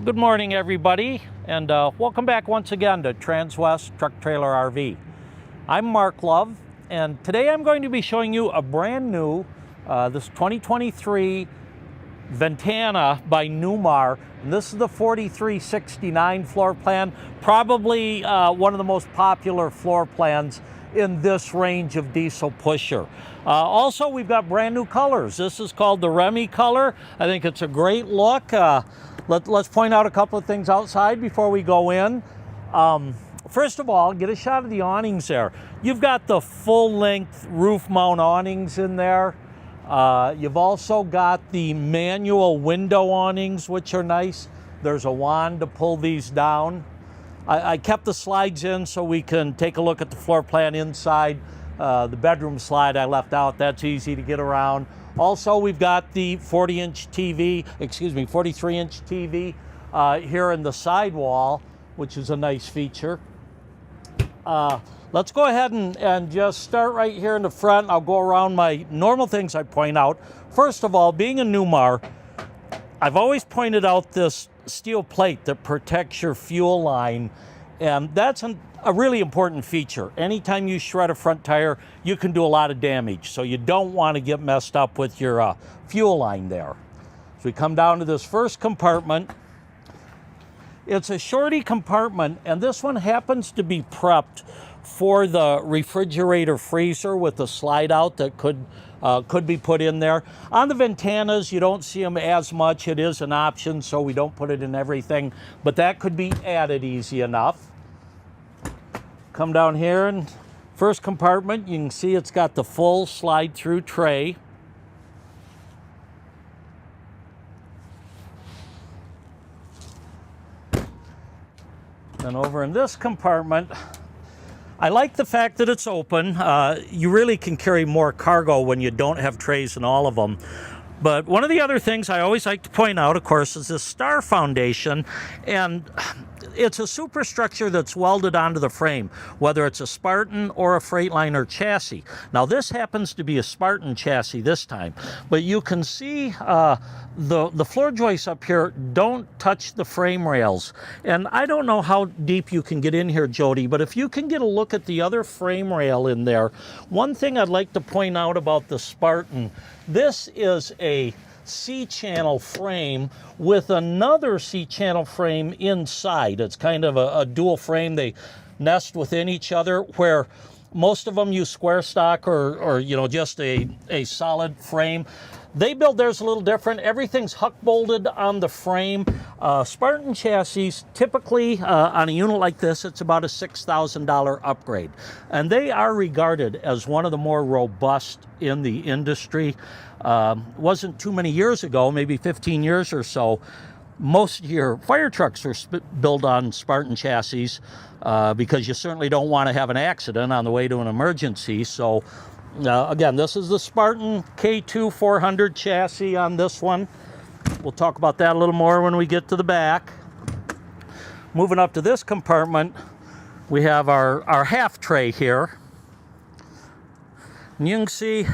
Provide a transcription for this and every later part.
Good morning, everybody, and welcome back once again to Transwest Truck Trailer RV. I'm Mark Love, and today I'm going to be showing you a brand new, this 2023 Ventana by Newmar. And this is the 4369 floor plan, probably one of the most popular floor plans in this range of diesel pusher. Also, we've got brand new colors. This is called the Remy color. I think it's a great look. Let's point out a couple of things outside before we go in. First of all, get a shot of the awnings there. You've got the full-length roof mount awnings in there. You've also got the manual window awnings, which are nice. There's a wand to pull these down. I kept the slides in so we can take a look at the floor plan inside. The bedroom slide I left out. That's easy to get around. Also, we've got the 43-inch TV here in the sidewall, which is a nice feature. Let's go ahead and just start right here in the front. I'll go around my normal things I point out. First of all, being a Newmar, I've always pointed out this steel plate that protects your fuel line, and that's a really important feature. Anytime you shred a front tire, you can do a lot of damage, so you don't want to get messed up with your fuel line there. So we come down to this first compartment. It's a shorty compartment, and this one happens to be prepped for the refrigerator freezer with a slide out that could be put in there. On the Ventanas, you don't see them as much. It is an option, so we don't put it in everything, but that could be added easy enough. Come down here, and first compartment, you can see it's got the full slide-through tray. Then over in this compartment, I like the fact that it's open. You really can carry more cargo when you don't have trays in all of them. But one of the other things I always like to point out, of course, is this star foundation. And it's a superstructure that's welded onto the frame, whether it's a Spartan or a Freightliner chassis. Now, this happens to be a Spartan chassis this time, but you can see the floor joists up here don't touch the frame rails. And I don't know how deep you can get in here, Jody, but if you can get a look at the other frame rail in there, one thing I'd like to point out about the Spartan, this is a C-channel frame with another C-channel frame inside. It's kind of a dual frame. They nest within each other, where most of them use square stock or just a solid frame. They build theirs a little different. Everything's huck bolted on the frame. Spartan chassis, typically on a unit like this, it's about a $6,000 upgrade. And they are regarded as one of the more robust in the industry. Wasn't too many years ago, maybe 15 years or so, most of your fire trucks are built on Spartan chassis because you certainly don't want to have an accident on the way to an emergency. So again, this is the Spartan K2 400 chassis on this one. We'll talk about that a little more when we get to the back. Moving up to this compartment, we have our half tray here. And you can see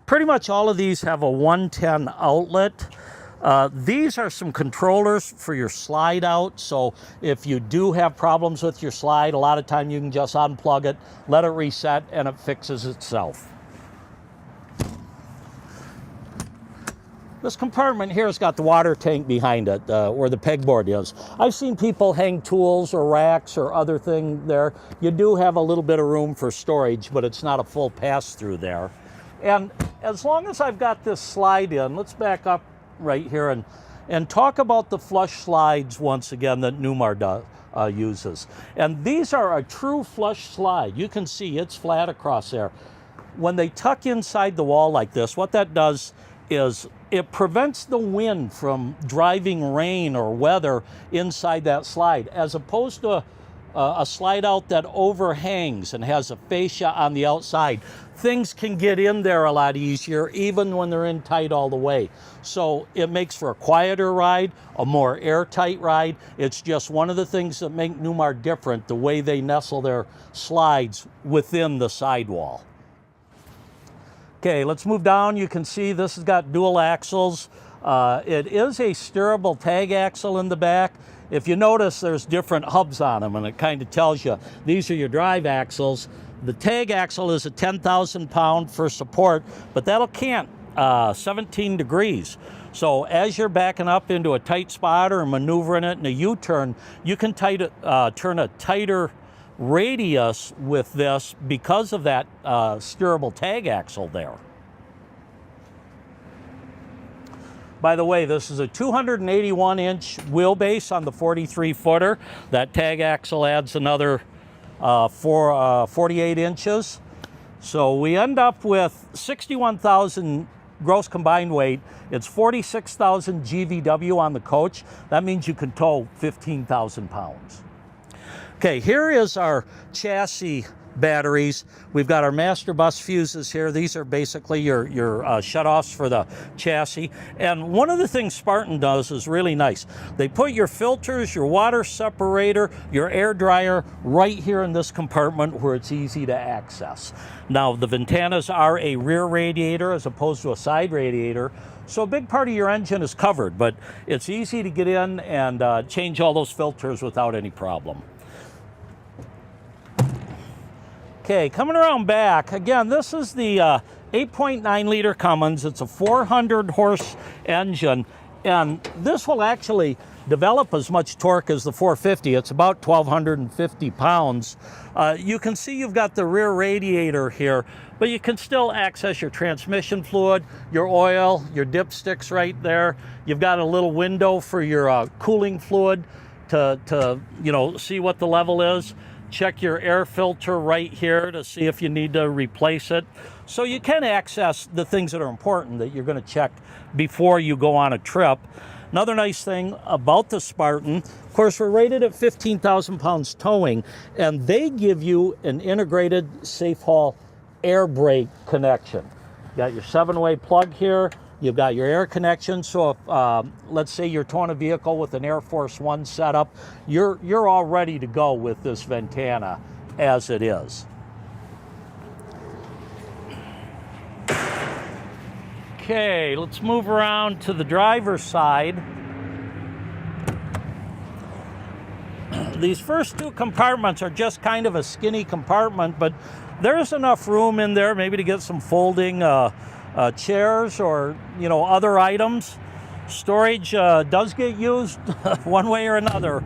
pretty much all of these have a 110 outlet. These are some controllers for your slide out. So if you do have problems with your slide, a lot of time you can just unplug it, let it reset, and it fixes itself. This compartment here has got the water tank behind it, where the pegboard is. I've seen people hang tools or racks or other things there. You do have a little bit of room for storage, but it's not a full pass-through there. And as long as I've got this slide in, let's back up right here and talk about the flush slides once again that Newmar uses. And these are a true flush slide. You can see it's flat across there. When they tuck inside the wall like this, what that does is it prevents the wind from driving rain or weather inside that slide, as opposed to a slide out that overhangs and has a fascia on the outside. Things can get in there a lot easier, even when they're in tight all the way. So it makes for a quieter ride, a more airtight ride. It's just one of the things that make Newmar different, the way they nestle their slides within the sidewall. Okay, let's move down. You can see this has got dual axles. It is a steerable tag axle in the back. If you notice, there's different hubs on them, and it kind of tells you these are your drive axles. The tag axle is a 10,000 pound for support, but that'll cant 17 degrees. So as you're backing up into a tight spot or maneuvering it in a U-turn, you can turn a tighter radius with this because of that steerable tag axle there. By the way, this is a 281-inch wheelbase on the 43-footer. That tag axle adds another 48 inches. So we end up with 61,000 gross combined weight. It's 46,000 GVW on the coach. That means you can tow 15,000 pounds. Okay, here is our chassis batteries. We've got our master bus fuses here. These are basically your shutoffs for the chassis. And one of the things Spartan does is really nice. They put your filters, your water separator, your air dryer right here in this compartment where it's easy to access. Now, the Ventanas are a rear radiator as opposed to a side radiator, so a big part of your engine is covered, but it's easy to get in and change all those filters without any problem. Okay, coming around back, again, this is the 8.9 liter Cummins. It's a 400 horse engine, and this will actually develop as much torque as the 450. It's about 1,250 pounds. You can see you've got the rear radiator here, but you can still access your transmission fluid, your oil, your dipsticks right there. You've got a little window for your cooling fluid to see what the level is. Check your air filter right here to see if you need to replace it. So you can access the things that are important that you're going to check before you go on a trip. Another nice thing about the Spartan, of course, we're rated at 15,000 pounds towing, and they give you an integrated safe haul air brake connection. You got your 7-way plug here. You've got your air connection, so if, let's say you're towing a vehicle with an Air Force One setup, you're all ready to go with this Ventana as it is. Okay, let's move around to the driver's side. These first two compartments are just kind of a skinny compartment, but there's enough room in there maybe to get some folding chairs or other items. Storage does get used one way or another.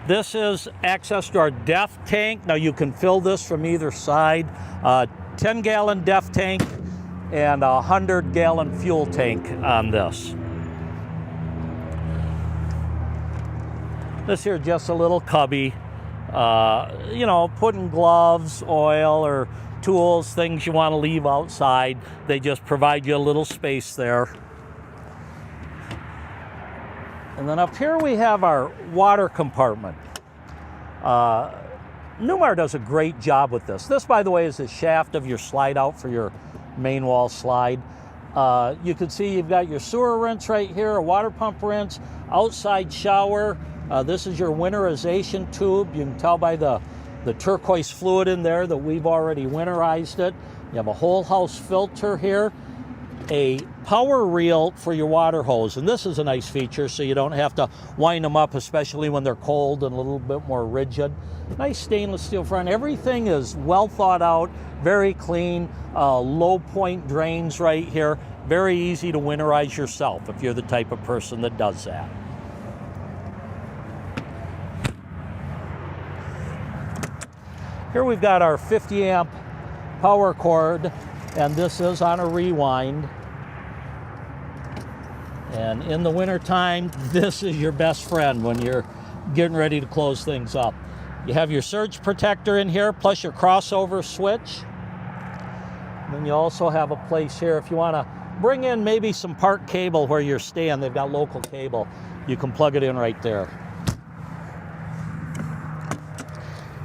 This is access to our DEF tank. Now you can fill this from either side. 10-gallon DEF tank and a 100-gallon fuel tank on this. This here just a little cubby. Putting gloves, oil, or tools, things you want to leave outside. They just provide you a little space there. And then up here we have our water compartment. Newmar does a great job with this. This, by the way, is the shaft of your slide out for your main wall slide. You can see you've got your sewer rinse right here, a water pump rinse, outside shower. This is your winterization tube. You can tell by the turquoise fluid in there that we've already winterized it. You have a whole house filter here, a power reel for your water hose, and this is a nice feature so you don't have to wind them up, especially when they're cold and a little bit more rigid. Nice stainless steel front. Everything is well thought out, very clean, low point drains right here. Very easy to winterize yourself if you're the type of person that does that. Here we've got our 50 amp power cord, and this is on a rewind. And in the winter time, this is your best friend when you're getting ready to close things up. You have your surge protector in here, plus your crossover switch. And then you also have a place here if you want to bring in maybe some park cable where you're staying. They've got local cable. You can plug it in right there.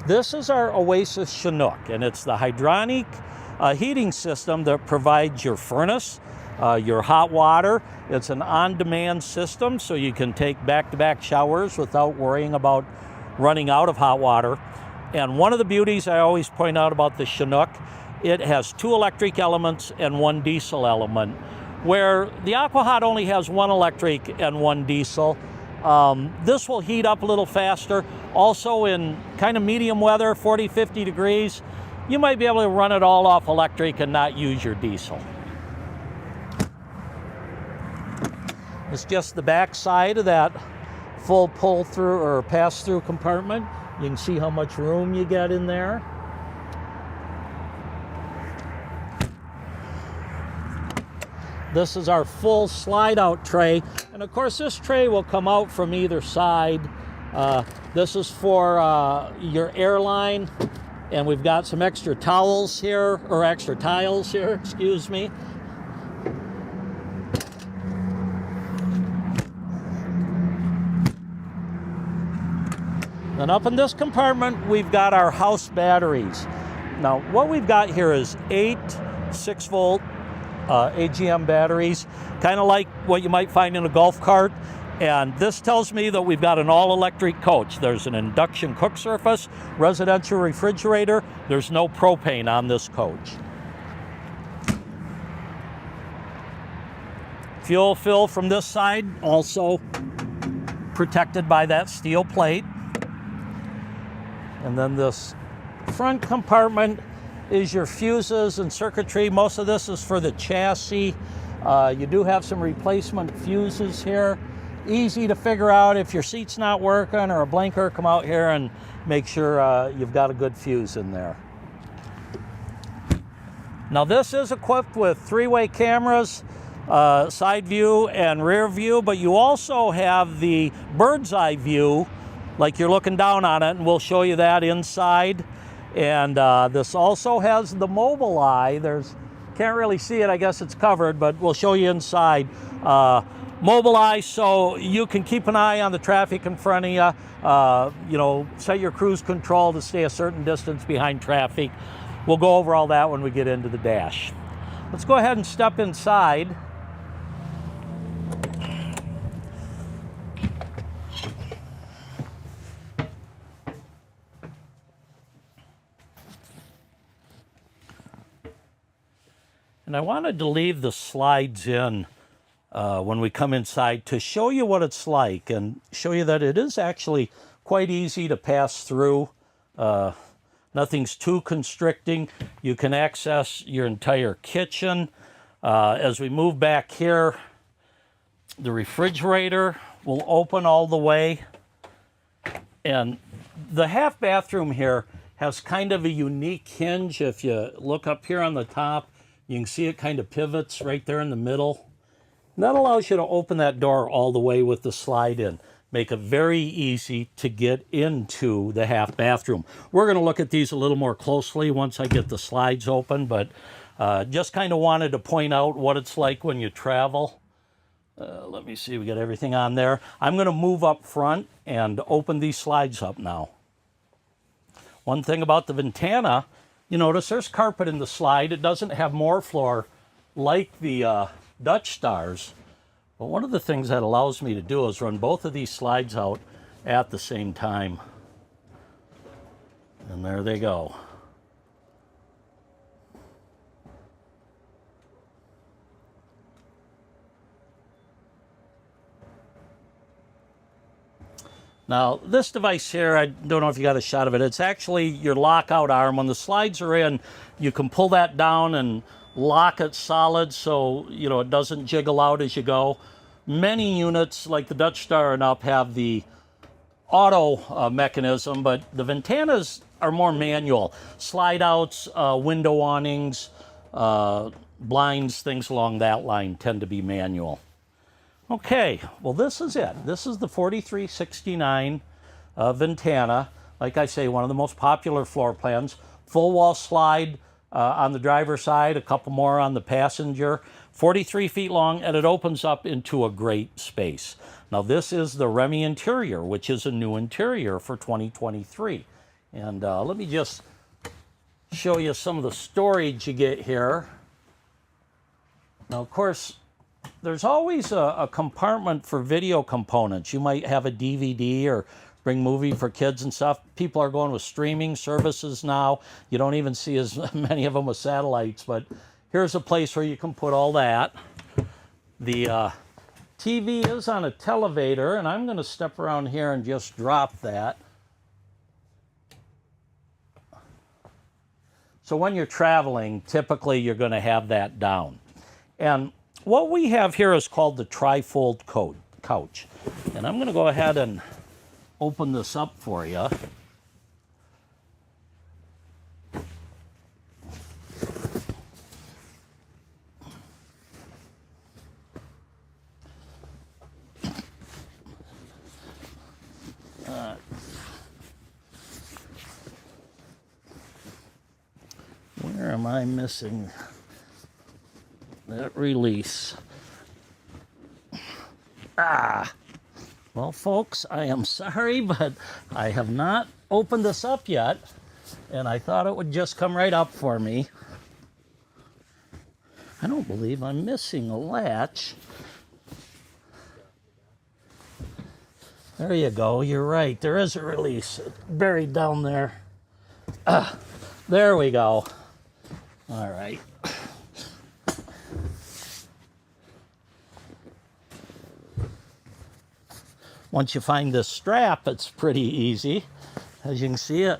This is our Oasis Chinook, and it's the hydronic heating system that provides your furnace, your hot water. It's an on-demand system, so you can take back-to-back showers without worrying about running out of hot water. And one of the beauties I always point out about the Chinook it has 2 electric elements and 1 diesel element, where the AquaHot only has 1 electric and 1 diesel. This will heat up a little faster. Also in kind of medium weather, 40, 50 degrees, you might be able to run it all off electric and not use your diesel. It's just the back side of that full pull-through or pass-through compartment. You can see how much room you get in there. This is our full slide-out tray. And of course, this tray will come out from either side. This is for your airline. And we've got some extra towels here, or extra tiles here, excuse me. And up in this compartment, we've got our house batteries. Now, what we've got here is 8 6-volt AGM batteries, kind of like what you might find in a golf cart. And this tells me that we've got an all-electric coach. There's an induction cook surface, residential refrigerator. There's no propane on this coach. Fuel fill from this side, also protected by that steel plate. And then this front compartment is your fuses and circuitry. Most of this is for the chassis. You do have some replacement fuses here. Easy to figure out if your seat's not working or a blinker, come out here and make sure you've got a good fuse in there. Now this is equipped with 3-way cameras, side view and rear view, but you also have the bird's eye view, like you're looking down on it, and we'll show you that inside. And this also has the mobile eye. Can't really see it, I guess it's covered, but we'll show you inside. Mobile eye, so you can keep an eye on the traffic in front of you. You know, set your cruise control to stay a certain distance behind traffic. We'll go over all that when we get into the dash. Let's go ahead and step inside. And I wanted to leave the slides in when we come inside to show you what it's like and show you that it is actually quite easy to pass through. Nothing's too constricting. You can access your entire kitchen. As we move back here, the refrigerator will open all the way. And the half bathroom here has kind of a unique hinge. If you look up here on the top, you can see it kind of pivots right there in the middle. And that allows you to open that door all the way with the slide in. Make it very easy to get into the half bathroom. We're going to look at these a little more closely once I get the slides open, but just kind of wanted to point out what it's like when you travel. Let me see, we got everything on there. I'm going to move up front and open these slides up now. One thing about the Ventana, you notice there's carpet in the slide. It doesn't have more floor like the Dutch Stars. But one of the things that allows me to do is run both of these slides out at the same time. And there they go. Now, this device here, I don't know if you got a shot of it. It's actually your lockout arm. When the slides are in, you can pull that down and lock it solid so, you know, it doesn't jiggle out as you go. Many units, like the Dutch Star and up, have the auto mechanism, but the Ventanas are more manual. Slide outs, window awnings, blinds, things along that line tend to be manual. Okay, well, this is it. This is the 4369 Ventana. Like I say, one of the most popular floor plans. Full wall slide on the driver's side, a couple more on the passenger. 43 feet long, and it opens up into a great space. Now, this is the Remy interior, which is a new interior for 2023. And let me just show you some of the storage you get here. Now, of course, there's always a compartment for video components. You might have a DVD or bring movie for kids and stuff. People are going with streaming services now. You don't even see as many of them with satellites, but here's a place where you can put all that. The TV is on a televator, and I'm going to step around here and just drop that. So when you're traveling, typically you're going to have that down. And what we have here is called the trifold couch. And I'm going to go ahead and open this up for you. Where am I missing that release? Well, folks, I am sorry, but I have not opened this up yet, and I thought it would just come right up for me. I don't believe I'm missing a latch. There you go. You're right. There is a release buried down there. There we go. All right. Once you find this strap, it's pretty easy. As you can see, it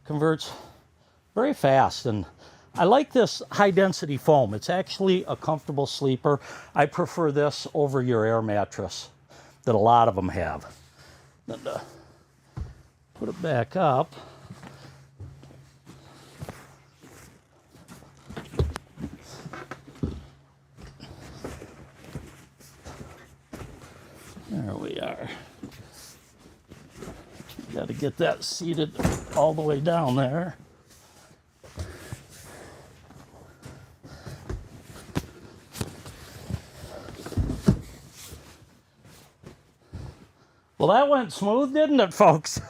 converts very fast. And I like this high-density foam. It's actually a comfortable sleeper. I prefer this over your air mattress that a lot of them have. Then put it back up. There we are. Got to get that seated all the way down there. Well, that went smooth, didn't it, folks?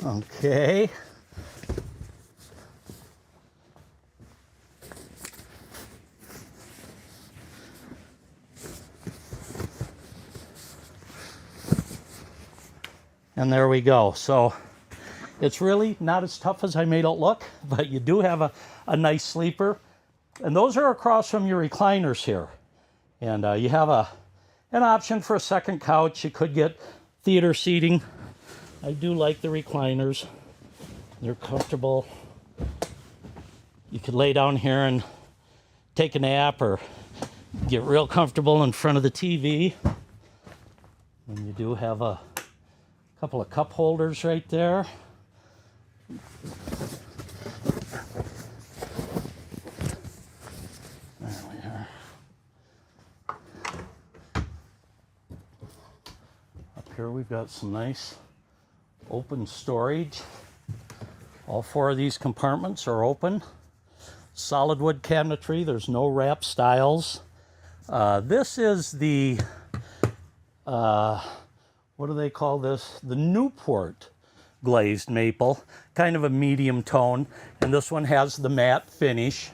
Okay. And there we go. So it's really not as tough as I made it look, but you do have a nice sleeper. And those are across from your recliners here. And you have an option for a second couch. You could get theater seating. I do like the recliners. They're comfortable. You could lay down here and take a nap or get real comfortable in front of the TV. And you do have a couple of cup holders right there. There we are. Up here we've got some nice open storage. All four of these compartments are open. Solid wood cabinetry. There's no wrap styles. This is the what do they call this? The Newport glazed maple, kind of a medium tone, and this one has the matte finish.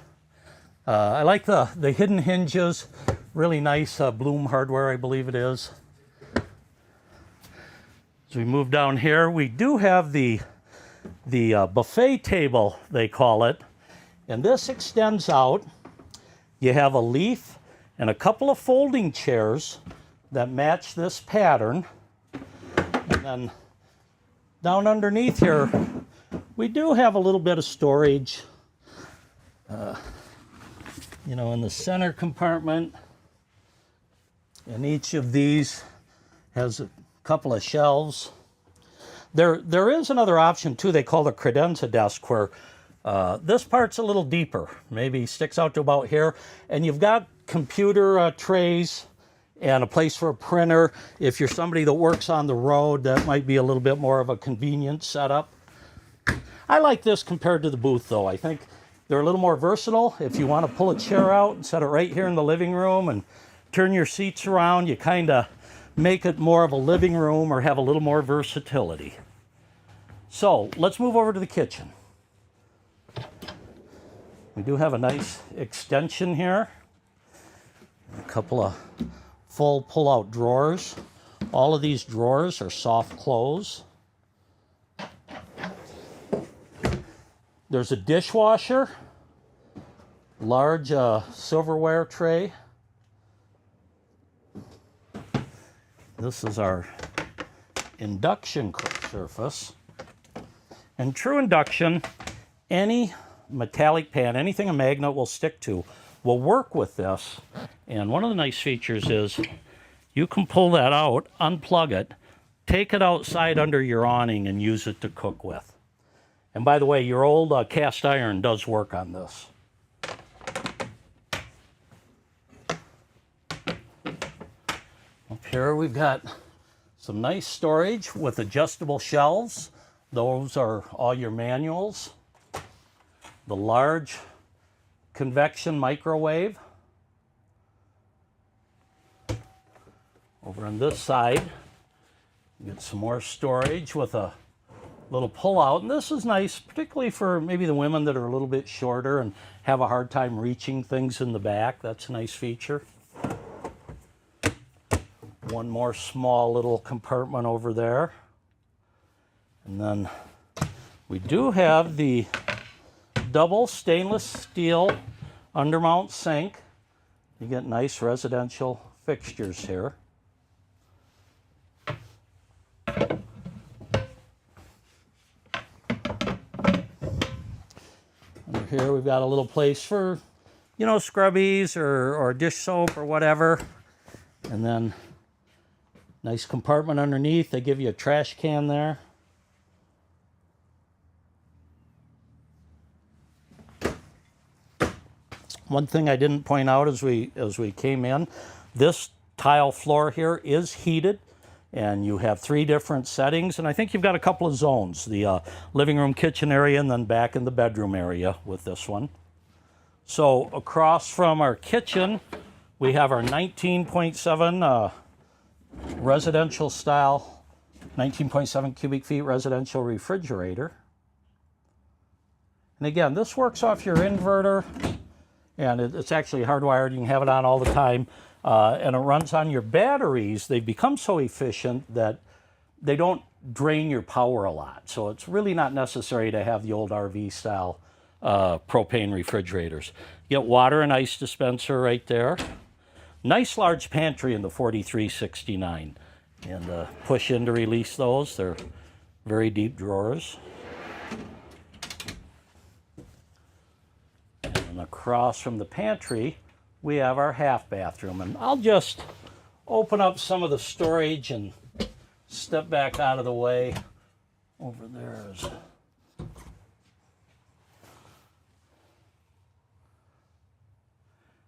I like the hidden hinges, really nice Bloom hardware, I believe it is. As we move down here, we do have the buffet table, they call it, and this extends out. You have a leaf and a couple of folding chairs that match this pattern. And then down underneath here, we do have a little bit of storage, you know, in the center compartment. And each of these has a couple of shelves. There is another option too. They call the credenza desk, where this part's a little deeper, maybe sticks out to about here, and you've got computer trays and a place for a printer. If you're somebody that works on the road, that might be a little bit more of a convenient setup. I like this compared to the booth, though. I think they're a little more versatile. If you want to pull a chair out and set it right here in the living room and turn your seats around, you kind of make it more of a living room or have a little more versatility. So let's move over to the kitchen. We do have a nice extension here. A couple of full pull-out drawers. All of these drawers are soft close. There's a dishwasher, large silverware tray. This is our induction cook surface. And true induction, any metallic pan, anything a magnet will stick to, will work with this. And one of the nice features is you can pull that out, unplug it, take it outside under your awning and use it to cook with. And by the way, your old cast iron does work on this. Up here we've got some nice storage with adjustable shelves. Those are all your manuals. The large convection microwave. Over on this side, you get some more storage with a little pull-out. And this is nice, particularly for maybe the women that are a little bit shorter and have a hard time reaching things in the back. That's a nice feature. One more small little compartment over there. And then we do have the double stainless steel undermount sink. You get nice residential fixtures here. Under here we've got a little place for, you know, scrubbies or dish soap or whatever. And then nice compartment underneath. They give you a trash can there. One thing I didn't point out as we came in, this tile floor here is heated, and you have 3 different settings, and I think you've got a couple of zones, the living room, kitchen area, and then back in the bedroom area with this one. So across from our kitchen, we have our 19.7 residential style, 19.7 cubic feet residential refrigerator. And again, this works off your inverter. And it's actually hardwired. You can have it on all the time. And it runs on your batteries. They've become so efficient that they don't drain your power a lot. So it's really not necessary to have the old RV style propane refrigerators. You get water and ice dispenser right there. Nice large pantry in the 4369. And push in to release those. They're very deep drawers. And across from the pantry, we have our half bathroom. And I'll just open up some of the storage and step back out of the way. Over there is...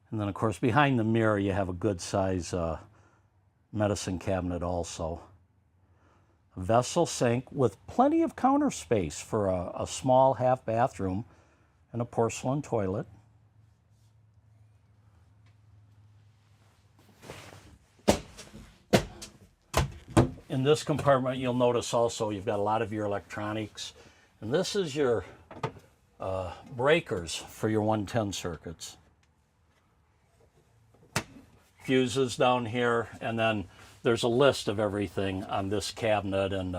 And then, of course, behind the mirror, you have a good size medicine cabinet also. A vessel sink with plenty of counter space for a small half bathroom and a porcelain toilet. In this compartment, you'll notice also you've got a lot of your electronics. And this is your breakers for your 110 circuits. Fuses down here, and then there's a list of everything on this cabinet and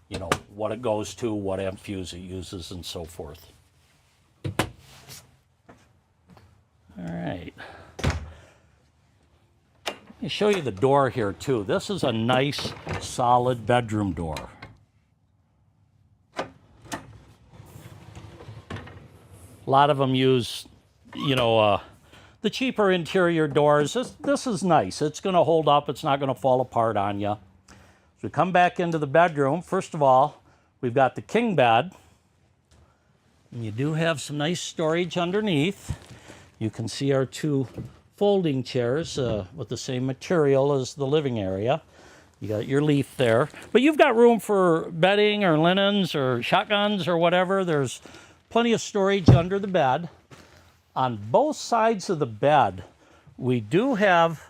you know, what it goes to, what amp fuse it uses, and so forth. All right. Let me show you the door here too. This is a nice, solid bedroom door. A lot of them use, you know, the cheaper interior doors. This is nice. It's going to hold up. It's not going to fall apart on you. So we come back into the bedroom. First of all, we've got the king bed. And you do have some nice storage underneath. You can see our 2 folding chairs with the same material as the living area. You got your leaf there. But you've got room for bedding or linens or shotguns or whatever. There's plenty of storage under the bed. On both sides of the bed, we do have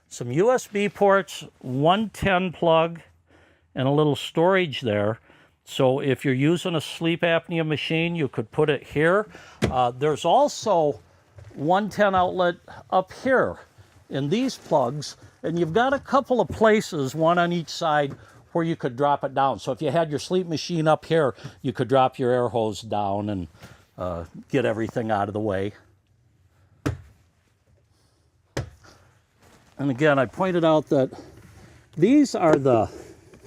some USB ports, 110 plug, and a little storage there. So if you're using a sleep apnea machine, you could put it here. There's also 110 outlet up here in these plugs, And you've got a couple of places, one on each side, where you could drop it down. So if you had your sleep machine up here, you could drop your air hose down and get everything out of the way. And again, I pointed out that these are the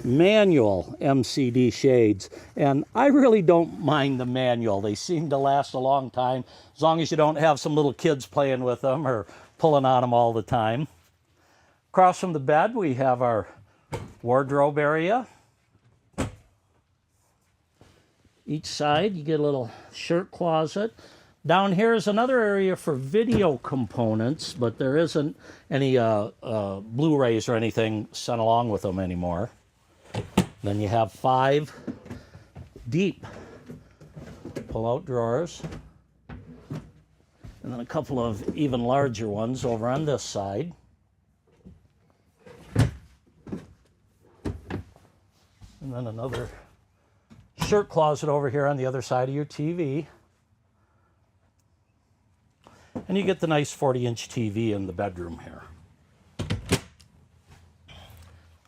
manual MCD shades, and I really don't mind the manual. They seem to last a long time, as long as you don't have some little kids playing with them or pulling on them all the time. Across from the bed, we have our wardrobe area. Each side, you get a little shirt closet. Down here is another area for video components, but there isn't any Blu-rays or anything sent along with them anymore. Then you have 5 deep pull-out drawers, and then a couple of even larger ones over on this side. And then another shirt closet over here on the other side of your TV. And you get the nice 40-inch TV in the bedroom here.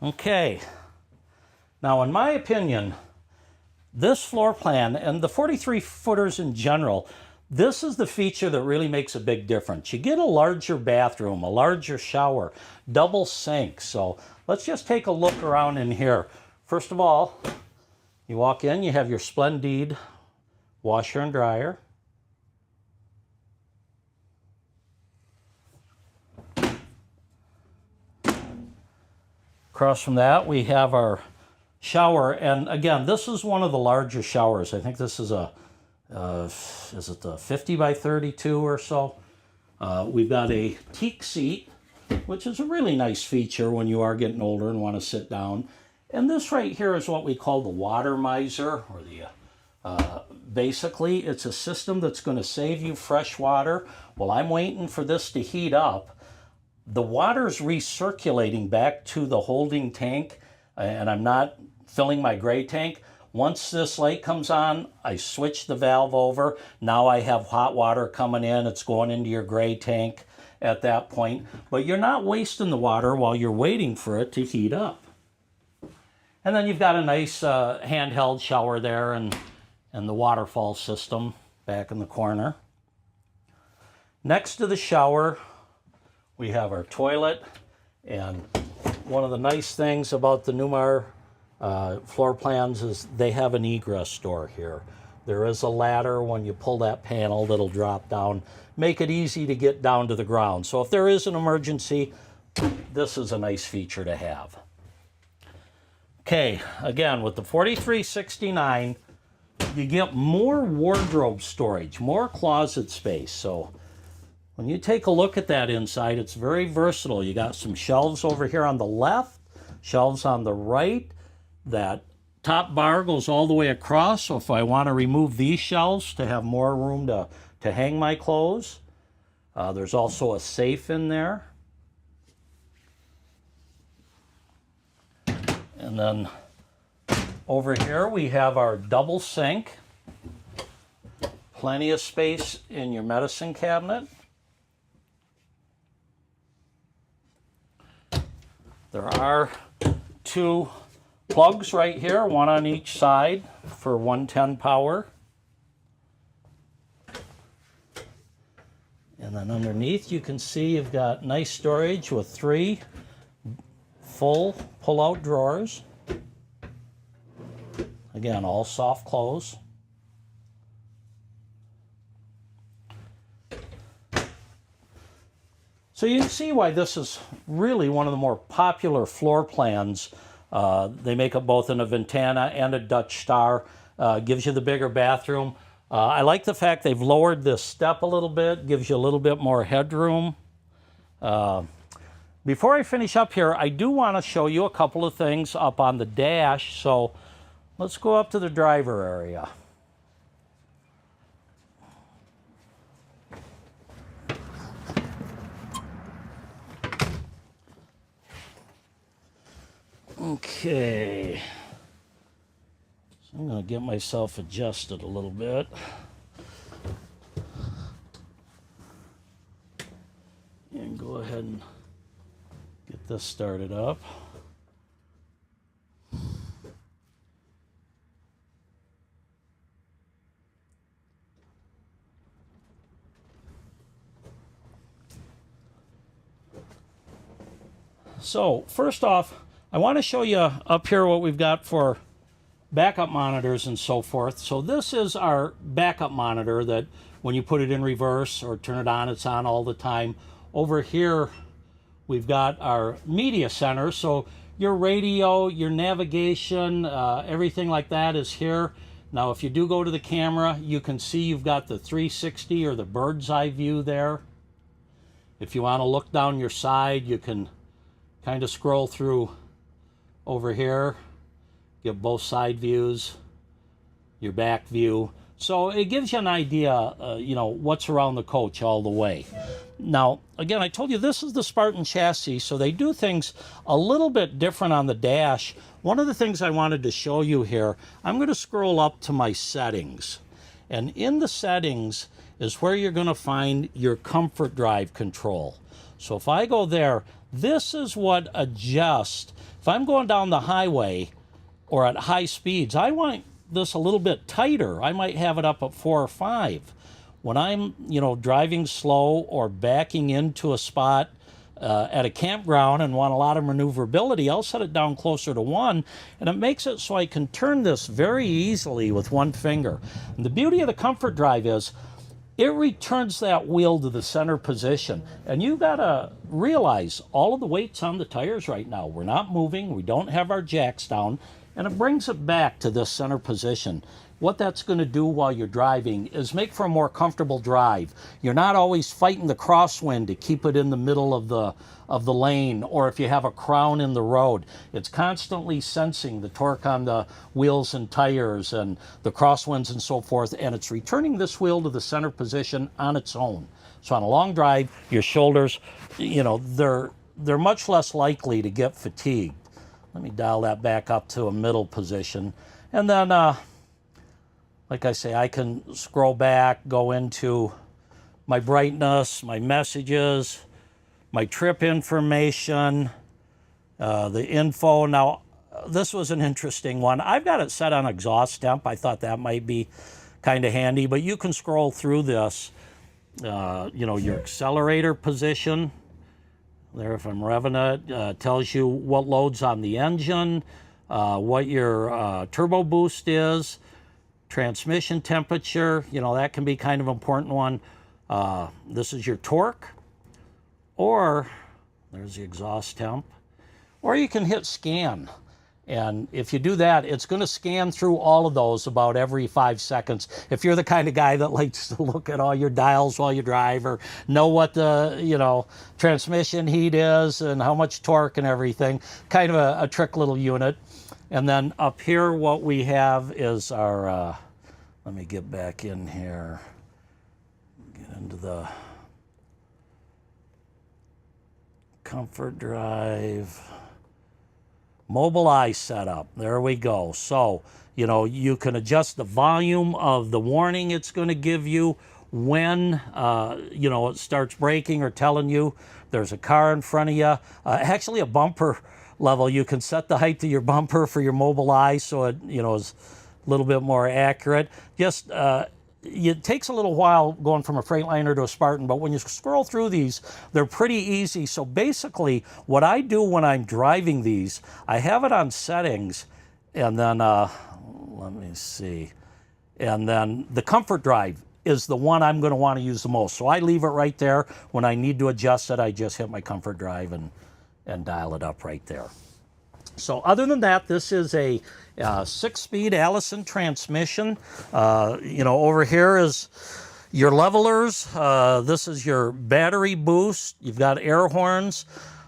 Okay. Now, in my opinion, this floor plan and the 43-footers in general, this is the feature that really makes a big difference. You get a larger bathroom, a larger shower, double sink. So let's just take a look around in here. First of all, you walk in, you have your Splendide washer and dryer. Across from that, we have our shower, and again, this is one of the larger showers. I think this is a, is it the 50 by 32 or so? We've got a teak seat, which is a really nice feature when you are getting older and want to sit down. And this right here is what we call the water miser, or the basically, it's a system that's going to save you fresh water. While I'm waiting for this to heat up, the water's recirculating back to the holding tank, and I'm not filling my gray tank. Once this light comes on, I switch the valve over. Now I have hot water coming in. It's going into your gray tank at that point. But you're not wasting the water while you're waiting for it to heat up. And then you've got a nice handheld shower there, and the waterfall system back in the corner. Next to the shower, we have our toilet, and one of the nice things about the Newmar floor plans is they have an egress door here. There is a ladder when you pull that panel that'll drop down, make it easy to get down to the ground. So if there is an emergency, this is a nice feature to have. Okay, again, with the 4369, you get more wardrobe storage, more closet space. So when you take a look at that inside, it's very versatile. You got some shelves over here on the left, shelves on the right. That top bar goes all the way across, so if I want to remove these shelves to have more room to hang my clothes. There's also a safe in there. And then over here we have our double sink. Plenty of space in your medicine cabinet. There are 2 plugs right here, one on each side for 110 power. And then underneath you can see you've got nice storage with 3 full pull-out drawers. Again, all soft close. So you can see why this is really one of the more popular floor plans. They make it both in a Ventana and a Dutch Star. Gives you the bigger bathroom. I like the fact they've lowered this step a little bit, gives you a little bit more headroom. Before I finish up here, I do want to show you a couple of things up on the dash. So let's go up to the driver area. Okay, so I'm going to get myself adjusted a little bit. And go ahead and get this started up. So first off, I want to show you up here what we've got for backup monitors and so forth. So this is our backup monitor that when you put it in reverse or turn it on, it's on all the time. Over here, we've got our media center. So your radio, your navigation, everything like that is here. Now, if you do go to the camera, you can see you've got the 360 or the bird's eye view there. If you want to look down your side, you can kind of scroll through over here, get both side views, your back view. So it gives you an idea, you know, what's around the coach all the way. Now, again, I told you this is the Spartan chassis, so they do things a little bit different on the dash. One of the things I wanted to show you here, I'm going to scroll up to my settings. And in the settings is where you're going to find your comfort drive control. So if I go there, this is what adjusts. If I'm going down the highway or at high speeds, I want this a little bit tighter. I might have it up at 4 or 5. When I'm, you know, driving slow or backing into a spot at a campground and want a lot of maneuverability, I'll set it down closer to 1, and it makes it so I can turn this very easily with one finger. And the beauty of the comfort drive is it returns that wheel to the center position. And you gotta realize all of the weight's on the tires right now. We're not moving, we don't have our jacks down, and it brings it back to this center position. What that's going to do while you're driving is make for a more comfortable drive. You're not always fighting the crosswind to keep it in the middle of the lane, or if you have a crown in the road. It's constantly sensing the torque on the wheels and tires and the crosswinds and so forth, and it's returning this wheel to the center position on its own. So on a long drive, your shoulders, you know, they're much less likely to get fatigued. Let me dial that back up to a middle position. And then, like I say, I can scroll back, go into my brightness, my messages, my trip information, the info. Now, this was an interesting one. I've got it set on exhaust temp. I thought that might be kind of handy, but you can scroll through this. You know, your accelerator position. There, if I'm revving it, tells you what loads on the engine, what your turbo boost is, transmission temperature, you know, that can be kind of an important one. This is your torque, or there's the exhaust temp, or you can hit scan. And if you do that, it's going to scan through all of those about every 5 seconds. If you're the kind of guy that likes to look at all your dials while you drive, or know what the, you know, transmission heat is and how much torque and everything, kind of a trick little unit. And then up here, what we have is our, let me get back in here, get into the comfort drive. Mobileye setup. There we go. So, you know, you can adjust the volume of the warning it's going to give you when, you know, it starts braking or telling you there's a car in front of you. Actually, a bumper level. You can set the height of your bumper for your Mobileye so it, you know, is a little bit more accurate. Just, it takes a little while going from a Freightliner to a Spartan, but when you scroll through these, they're pretty easy. So basically, what I do when I'm driving these, I have it on settings, and then, let me see, and then the comfort drive is the one I'm going to want to use the most. So I leave it right there. When I need to adjust it, I just hit my comfort drive and dial it up right there. So other than that, this is a 6-speed Allison transmission. You know, over here is your levelers. This is your battery boost. You've got air horns,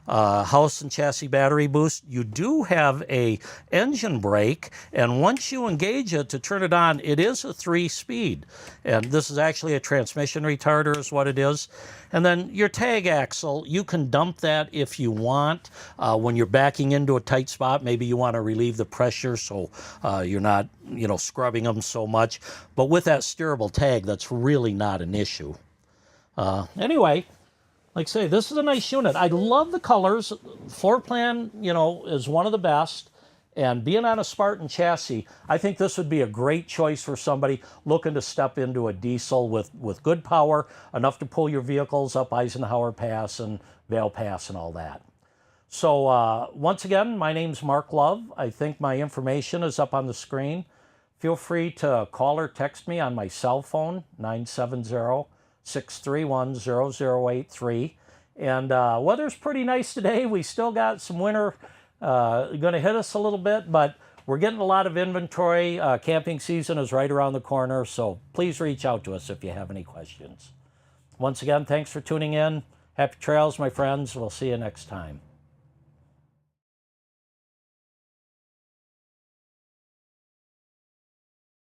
house and chassis battery boost. You do have a engine brake, and once you engage it to turn it on, it is a 3-speed. And this is actually a transmission retarder is what it is. And then your tag axle, you can dump that if you want. When you're backing into a tight spot, maybe you want to relieve the pressure so you're not, you know, scrubbing them so much. But with that steerable tag, that's really not an issue. Anyway, Like I say, this is a nice unit. I love the colors. Floor plan, you know, is one of the best. And being on a Spartan chassis, I think this would be a great choice for somebody looking to step into a diesel with good power, enough to pull your vehicles up Eisenhower Pass and Vale Pass and all that. So once again, my name's Mark Love. I think my information is up on the screen. Feel free to call or text me on my cell phone, 970-631-0083. And weather's pretty nice today. We still got some winter going to hit us a little bit, but we're getting a lot of inventory. Camping season is right around the corner, so please reach out to us if you have any questions. Once again, thanks for tuning in. Happy trails, my friends. We'll see you next time.